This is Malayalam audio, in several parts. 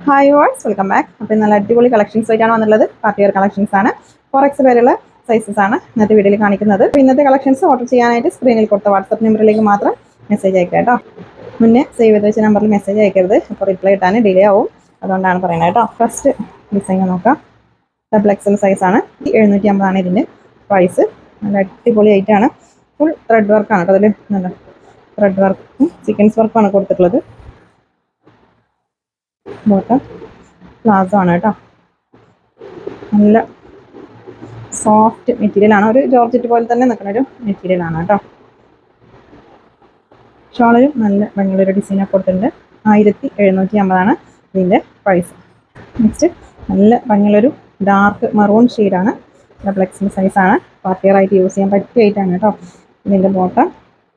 ഹായ് വാട്സ് വെൽക്കം ബാക്ക്. അപ്പോൾ നല്ല അടിപൊളി കളക്ഷൻസ് ആയിട്ടാണ് വന്നുള്ളത്. പാർട്ടി വെയർ കളക്ഷൻസ് ആണ്. 4X വരെയുള്ള സൈസസ് ആണ് ഇന്നത്തെ വീഡിയോയിൽ കാണിക്കുന്നത്. അപ്പോൾ ഇന്നത്തെ കളക്ഷൻസ് ഓർഡർ ചെയ്യാനായിട്ട് സ്ക്രീനിൽ കൊടുത്ത വാട്സപ്പ് നമ്പറിലേക്ക് മാത്രം മെസ്സേജ് അയക്കാം കേട്ടോ. മുന്നേ സേവ് ചെയ്ത് വെച്ച നമ്പറിൽ മെസ്സേജ് അയക്കരുത്, അപ്പോൾ റിപ്ലൈ ഇട്ടാൻ ഡിലേ ആവും. അതുകൊണ്ടാണ് പറയുന്നത് കേട്ടോ. ഫസ്റ്റ് ഡിസൈൻ നോക്കാം. ഡബിൾ എക്സൽ സൈസാണ്. 750 ഇതിൻ്റെ പ്രൈസ്. നല്ല അടിപൊളി ആയിട്ടാണ്. ഫുൾ ത്രെഡ് വർക്കാണ് കേട്ടോ. അതിൽ നല്ല ത്രെഡ് വർക്കും സീക്വൻസ് വർക്കാണ് കൊടുത്തിട്ടുള്ളത്. ബോട്ടം പ്ലാസോ ആണ് കേട്ടോ. നല്ല സോഫ്റ്റ് മെറ്റീരിയൽ ആണ്. ഒരു ജോർജറ്റ് പോലെ തന്നെ നിൽക്കുന്ന ഒരു മെറ്റീരിയൽ ആണ് കേട്ടോ. ഷോളിലും നല്ല ഭംഗിയുള്ളൊരു ഡിസൈനൊക്കെ കൊടുത്തിട്ടുണ്ട്. 1750 ഇതിൻ്റെ പ്രൈസ്. നെക്സ്റ്റ് നല്ല ഭംഗിയുള്ളൊരു ഡാർക്ക് മറൂൺ ഷെയ്ഡാണ്. ഡബിൾ എക്സൽ സൈസാണ്. പാർട്ടി വെയർ ആയിട്ട് യൂസ് ചെയ്യാൻ പറ്റിയ ആയിട്ടാണ് കേട്ടോ. ഇതിൻ്റെ ബോട്ടം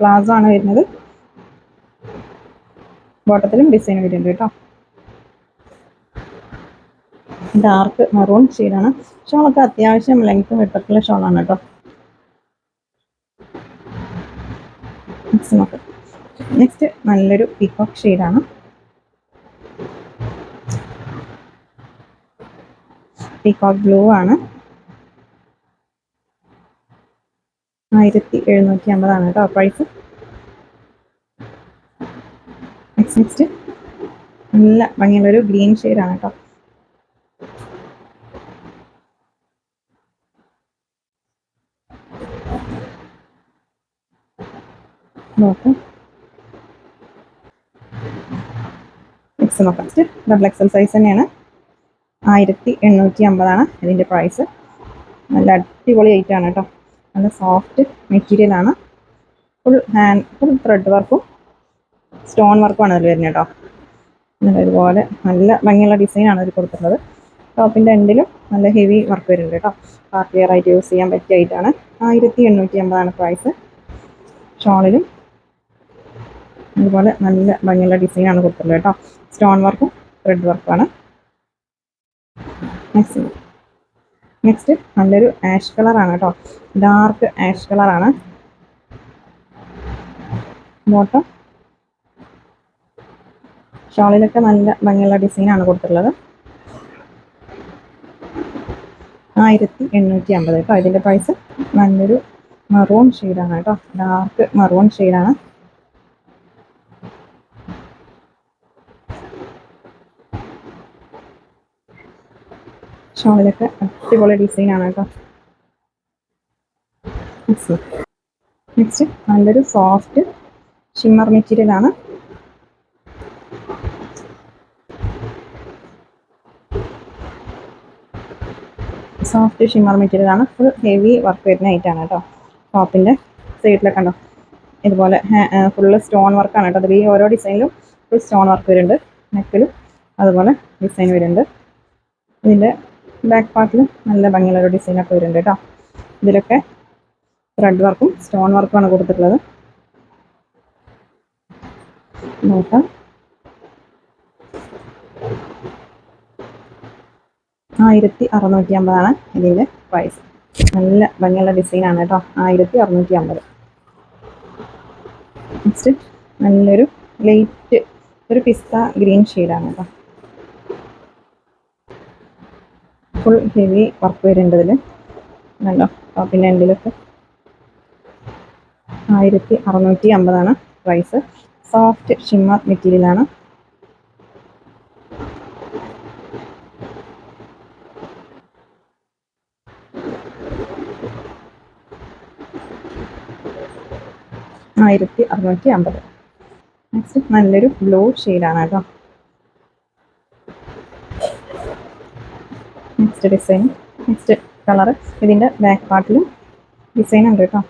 പ്ലാസോ ആണ് വരുന്നത്. ബോട്ടത്തിലും ഡിസൈൻ വരുന്നുണ്ട് കേട്ടോ. ഡാർക്ക് മറൂൺ ഷെയ്ഡാണ്. ഷോളൊക്കെ അത്യാവശ്യം ലെങ്ത്തും വെട്ടത്തുള്ള ഷോളാണ് കേട്ടോ. നെക്സ്റ്റ് നല്ലൊരു പീകോക്ക് ഷെയ്ഡാണ്. പീകോക്ക് ബ്ലൂ ആണ്. 1750 കേട്ടോ പ്രൈസ്. നെക്സ്റ്റ് നല്ല ഭംഗിയുള്ളൊരു ഗ്രീൻ ഷെയ്ഡാണ് കേട്ടോ. നോക്കാം. നെക്സ്റ്റ് ഡബിൾ എക്സൽ സൈസ് തന്നെയാണ്. 1850 ഇതിൻ്റെ പ്രൈസ്. നല്ല അടിപൊളി ആയിട്ടാണ് കേട്ടോ. നല്ല സോഫ്റ്റ് മെറ്റീരിയൽ ആണ്. ഫുൾ ത്രെഡ് വർക്കും സ്റ്റോൺ വർക്കുമാണ് അതിൽ വരുന്നത് കേട്ടോ. ഇതുപോലെ നല്ല ഭംഗിയുള്ള ഡിസൈനാണ് അതിൽ കൊടുത്തിട്ടുള്ളത്. ടോപ്പിൻ്റെ എൻഡിലും നല്ല ഹെവി വർക്ക് വരുന്നുണ്ട് കേട്ടോ. പാർട്ടി വെയർ ആയിട്ട് യൂസ് ചെയ്യാൻ പറ്റിയ ആയിട്ടാണ്. 1850 പ്രൈസ്. ഷോളിലും അതുപോലെ നല്ല ഭംഗിയുള്ള ഡിസൈനാണ് കൊടുത്തിട്ടുള്ളത് കേട്ടോ. സ്റ്റോൺ വർക്കും ത്രെഡ് വർക്കുമാണ്. നെക്സ്റ്റ് നല്ലൊരു ആഷ് കളറാണ് കേട്ടോ. ഡാർക്ക് ആഷ് കളറാണ്. ബോട്ടം ഷോളിലൊക്കെ നല്ല ഭംഗിയുള്ള ഡിസൈനാണ് കൊടുത്തിട്ടുള്ളത്. 1850 കേട്ടോ ഇതിൻ്റെ പ്രൈസ്. നല്ലൊരു മറൂൺ ഷെയ്ഡാണ് കേട്ടോ. ഡാർക്ക് മറൂൺ ഷെയ്ഡാണ്. ഷോളിലൊക്കെ അടിപൊളി ഡിസൈനാണ് കേട്ടോ. നെക്സ്റ്റ് നല്ലൊരു സോഫ്റ്റ് ഷിമ്മർ മെറ്റീരിയൽ ആണ്. സോഫ്റ്റ് ഷിമ്മർ മെറ്റീരിയൽ ആണ്. ഫുൾ ഹെവി വർക്ക് വരുന്ന ആയിട്ടാണ് കേട്ടോ. ടോപ്പിൻ്റെ സൈഡിലൊക്കെ ഉണ്ടോ ഇതുപോലെ ഫുള്ള് സ്റ്റോൺ വർക്കാണ് കേട്ടോ. അതിൽ ഈ ഓരോ ഡിസൈനിലും ഫുൾ സ്റ്റോൺ വർക്ക് വരുന്നുണ്ട്. നെക്കിലും അതുപോലെ ഡിസൈൻ വരുന്നുണ്ട്. ഇതിൻ്റെ ബാക്ക് പാർട്ടിലും നല്ല ഭംഗിയുള്ളൊരു ഡിസൈനൊക്കെ വരുന്നുണ്ട് കേട്ടോ. ഇതിലൊക്കെ ത്രെഡ് വർക്കും സ്റ്റോൺ വർക്കുമാണ് കൊടുത്തിട്ടുള്ളത്. നോക്കാം. 1650 ഇതിൻ്റെ പ്രൈസ്. നല്ല ഭംഗിയുള്ള ഡിസൈനാണ് കേട്ടോ. 1650. നെക്സ്റ്റ് നല്ലൊരു ലൈറ്റ് ഒരു പിസ്ത ഗ്രീൻ ഷെയ്ഡാണ് കേട്ടോ. ഫുൾ ഹെവി വർക്ക് വരുന്നുണ്ട് ഇതിൽ. നല്ല ടോപ്പിൻ്റെ എൻഡിലൊക്കെ. 1650 പ്രൈസ്. സോഫ്റ്റ് ഷിമ്മർ മെറ്റീരിയലാണ്. $1650. നെക്സ്റ്റ് നല്ലൊരു ബ്ലൂ ഷെയ്ഡാണ് കേട്ടോ. Next design next colour. ഇതിൻ്റെ ബാക്ക് പാർട്ടിലും ഡിസൈൻ ഉണ്ട് കേട്ടോ.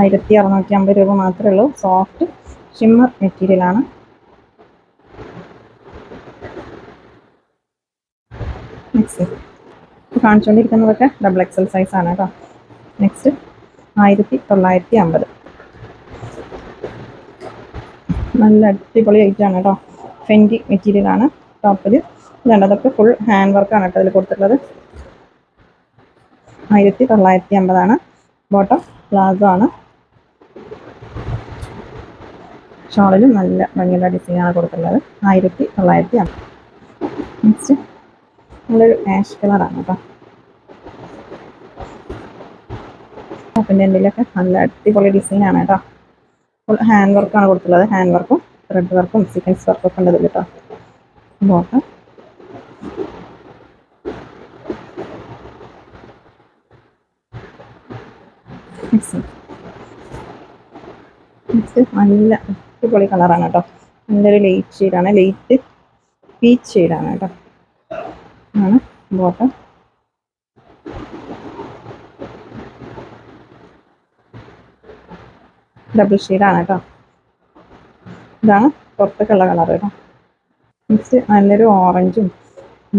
1650 രൂപ മാത്രമേ ഉള്ളൂ. സോഫ്റ്റ് ഷിമ്മർ മെറ്റീരിയലാണ്. നെക്സ്റ്റ് കാണിച്ചുകൊണ്ടിരിക്കുന്നതൊക്കെ ഡബിൾ എക്സൽ സൈസാണ് കേട്ടോ. നെക്സ്റ്റ് 1950. നല്ല അടിപൊളി ആയിട്ടാണ് കേട്ടോ. ഫെൻറ്റി മെറ്റീരിയലാണ്. ടോപ്പിൽ അതൊക്കെ ഫുൾ ഹാൻഡ് വർക്കാണ് കേട്ടോ അതിൽ കൊടുത്തിട്ടുള്ളത്. 1950. ബോട്ടം പ്ലാസോ ആണ്. ഷോളിലും നല്ല ഭംഗിയുള്ള ഡിസൈനാണ് കൊടുത്തിട്ടുള്ളത്. 1950. നെക്സ്റ്റ് നല്ലൊരു ആഷ് കളറാണ് കേട്ടോ. ടോപ്പിൻ്റെ എൻഡിലൊക്കെ നല്ല അടിപൊളി ഡിസൈനാണ് കേട്ടോ. ഫുൾ ഹാൻഡ് വർക്കാണ് കൊടുത്തുള്ളത്. ഹാൻഡ് വർക്കും ത്രെഡ് വർക്കും സീക്വൻസ് വർക്കും ഒക്കെ ഉണ്ടത് കേട്ടോ. നോക്കാം. നെക്സ്റ്റ് നല്ല അടിപൊളി കളറാണ് കേട്ടോ. നല്ലൊരു ലൈറ്റ് ഷെയ്ഡാണ്, ലൈറ്റ് പീച്ച് ഷെയ്ഡാണ് കേട്ടോ. ആണ് ബോട്ടം. ഡബിൾ ഷെയ്ഡാണ് കേട്ടോ. ഇതാണ് പുറത്തേക്കുള്ള കളർ കേട്ടോ. നെക്സ്റ്റ് നല്ലൊരു ഓറഞ്ചും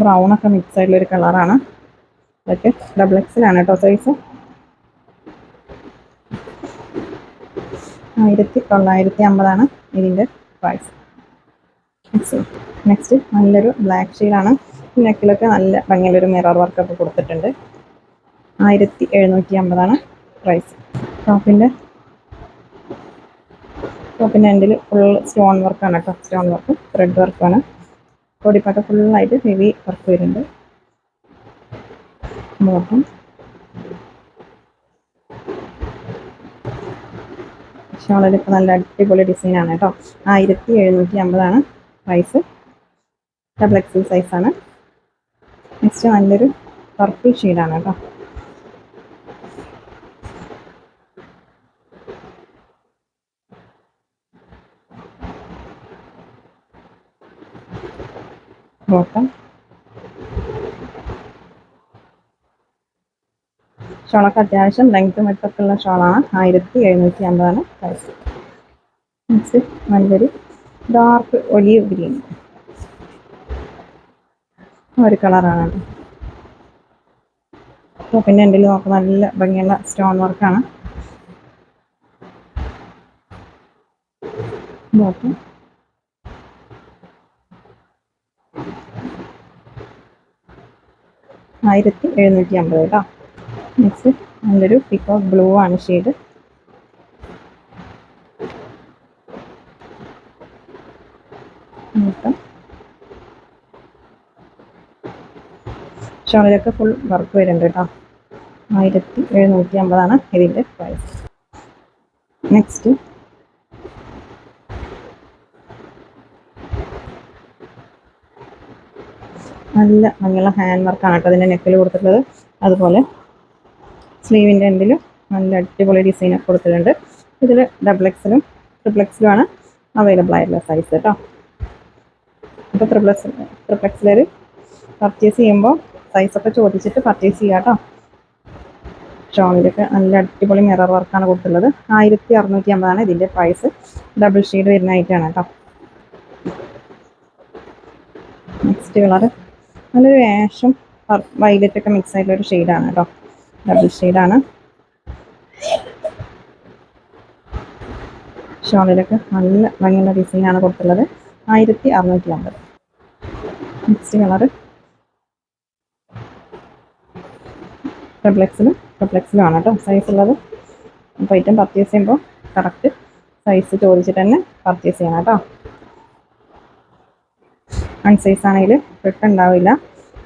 ബ്രൗണൊക്കെ മിക്സ് ആയിട്ടുള്ളൊരു കളറാണ്. അതൊക്കെ ഡബിൾ എക്സിലാണ് കേട്ടോ സൈസ്. 1950 ഇതിൻ്റെ പ്രൈസ്. നെക്സ്റ്റ് നല്ലൊരു ബ്ലാക്ക് ഷെയ്ഡാണ്. നെക്കിലൊക്കെ നല്ല ഭംഗിയുള്ളൊരു മിറർ വർക്കൊക്കെ കൊടുത്തിട്ടുണ്ട്. 1750 പ്രൈസ്. ടോപ്പിൻ്റെ എൻഡിൽ ഫുൾ സ്റ്റോൺ വർക്കാണ് കേട്ടോ. സ്റ്റോൺ വർക്ക് ത്രെഡ് വർക്കാണ്. ബോഡിപ്പാട്ട് ഫുള്ളായിട്ട് ഹെവി വർക്ക് വരുന്നുണ്ട്. ബോട്ടം ഷോളിലൊക്കെ നല്ല അടിപൊളി ഡിസൈനാണ് കേട്ടോ. 1750 പ്രൈസ്. ഡബിൾ എക്സൽ സൈസാണ്. നെക്സ്റ്റ് നല്ലൊരു പർപ്പിൾ ഷെയ്ഡാണ് കേട്ടോ. ബോട്ടം ഷോളൊക്കെ അത്യാവശ്യം ലെങ്ത്തും വെട്ടൊക്കെ ഉള്ള ഷോളാണ്. 1750 പ്രൈസ്. നെക്സ്റ്റ് നല്ലൊരു ഡാർക്ക് ഒലീവ് ഗ്രീൻ ഒരു കളറാണ്. ടോപ്പിൻ്റെ എൻഡിൽ നോക്കുക നല്ല ഭംഗിയുള്ള സ്റ്റോൺ വർക്കാണ്. ബോട്ടം 1750 കേട്ടോ. നെക്സ്റ്റ് നല്ലൊരു പീകോക്ക് ബ്ലൂ ആണ് ഷെയ്ഡ്. ഷോളിലൊക്കെ ഫുൾ വർക്ക് വരുന്നുണ്ട് കേട്ടോ. 1750 ഇതിൻ്റെ പ്രൈസ്. നെക്സ്റ്റ് നല്ല ഭംഗിയുള്ള ഹാൻഡ് വർക്കാണ് കേട്ടോ അതിൻ്റെ നെക്കിൽ കൊടുത്തിട്ടുള്ളത്. അതുപോലെ സ്ലീവിൻ്റെ എൻഡിലും നല്ല അടിപൊളി ഡിസൈനൊക്കെ കൊടുത്തിട്ടുണ്ട്. ഇതിൽ ഡബിൾ എക്സലും ട്രിപ്പിൾ എക്സലുമാണ് അവൈലബിൾ ആയിട്ടുള്ള സൈസ് കേട്ടോ. അപ്പോൾ ട്രിപ്പിൾ എക്സൽ പർച്ചേസ് ചെയ്യുമ്പോൾ സൈസൊക്കെ ചോദിച്ചിട്ട് പർച്ചേസ് ചെയ്യുക കേട്ടോ. ഷോളിലൊക്കെ നല്ല അടിപൊളി മിറർ വർക്കാണ് കൊടുത്തിട്ടുള്ളത്. 1650 ഇതിൻ്റെ പ്രൈസ്. ഡബിൾ ഷെയ്ഡ് വരുന്നതായിട്ടാണ് കേട്ടോ. നെക്സ്റ്റ് കളറ് നല്ലൊരു ആഷും വൈലറ്റൊക്കെ മിക്സ് ആയിട്ടുള്ളൊരു ഷെയ്ഡാണ് കേട്ടോ. ഡബിൾ ഷെയ്ഡാണ്. ഷോളിലൊക്കെ നല്ല ഭംഗിയുള്ള ഡിസൈനാണ് കൊടുത്തിട്ടുള്ളത്. 1650. നെക്സ്റ്റ് കളറ് ഡബിൾ എക്സലും ആണ് കേട്ടോ സൈസ് ഉള്ളത്. അപ്പോൾ ഐറ്റം പർച്ചേസ് ചെയ്യുമ്പോൾ കറക്റ്റ് സൈസ് ചോദിച്ചിട്ട് തന്നെ പർച്ചേസ് ചെയ്യണം കേട്ടോ. അൺസൈസ് ആണെങ്കിൽ റിട്ടേൺ ഉണ്ടാവില്ല,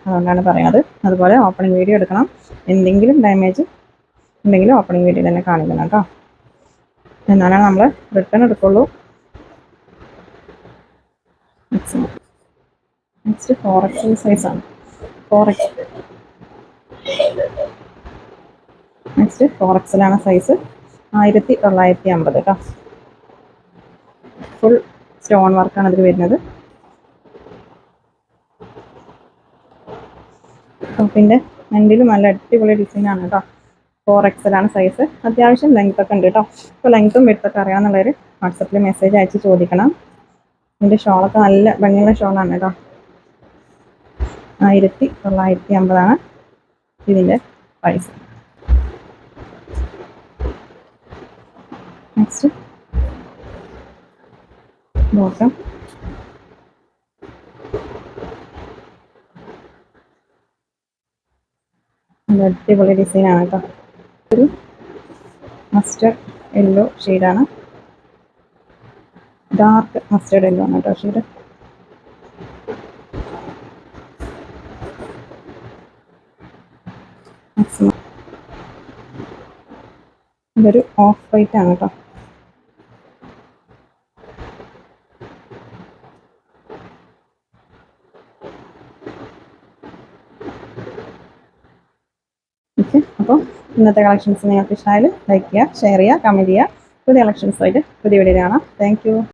അതുകൊണ്ടാണ് പറയുന്നത്. അതുപോലെ ഓപ്പണിംഗ് വീഡിയോ എടുക്കണം. എന്തെങ്കിലും ഡാമേജ് ഉണ്ടെങ്കിൽ ഓപ്പണിംഗ് വീഡിയോ തന്നെ കാണിക്കണം കേട്ടോ. എന്നാലാണ് നമ്മൾ റിട്ടേൺ എടുക്കുള്ളൂ. നെക്സ്റ്റ് 4XL സൈസാണ്. 4X നെക്സ്റ്റ് 4XL ആണ് സൈസ്. 1950 കേട്ടോ. ഫുൾ സ്റ്റോൺ വർക്കാണ് അതിൽ വരുന്നത്. ടോപ്പിൻ്റെ എൻഡിലും നല്ല അടിപൊളി ഡിസൈനാണ് കേട്ടോ. 4XL ആണ് സൈസ്. അത്യാവശ്യം ലെങ്ത് ഒക്കെ ഉണ്ട് കേട്ടോ. ഇപ്പോൾ ലെങ്ത്തും വിഡ്ത്തൊക്കെ അറിയാമെന്നുള്ളവർ വാട്സപ്പിൽ മെസ്സേജ് അയച്ച് ചോദിക്കണം. ഇതിൻ്റെ ഷോളൊക്കെ നല്ല ഭംഗിയുള്ള ഷോളാണ് കേട്ടോ. 1950 ഇതിൻ്റെ പ്രൈസ്. നെക്സ്റ്റ് ബോട്ടം നല്ല അടിപൊളി ഡിസൈനാണ് കേട്ടോ. ഒരു മസ്റ്റർഡ് യെല്ലോ ഷെയ്ഡാണ്. ഡാർക്ക് മസ്റ്റർഡ് യെല്ലോ ആണ് കേട്ടോ ഷെയ്ഡ്. മാക്സിമം ഇതൊരു ഓഫ് വൈറ്റ് ആണ് കേട്ടോ. ഓക്കെ, അപ്പോൾ ഇന്നത്തെ കളക്ഷൻസ് നിങ്ങൾക്ക് ഇഷ്ടമായാലും ലൈക്ക് ചെയ്യുക, ഷെയർ ചെയ്യുക, കമൻറ്റ് ചെയ്യുക. പുതിയ കളക്ഷൻസുമായിട്ട് പുതിയ വീഡിയോ കാണാം. Thank you.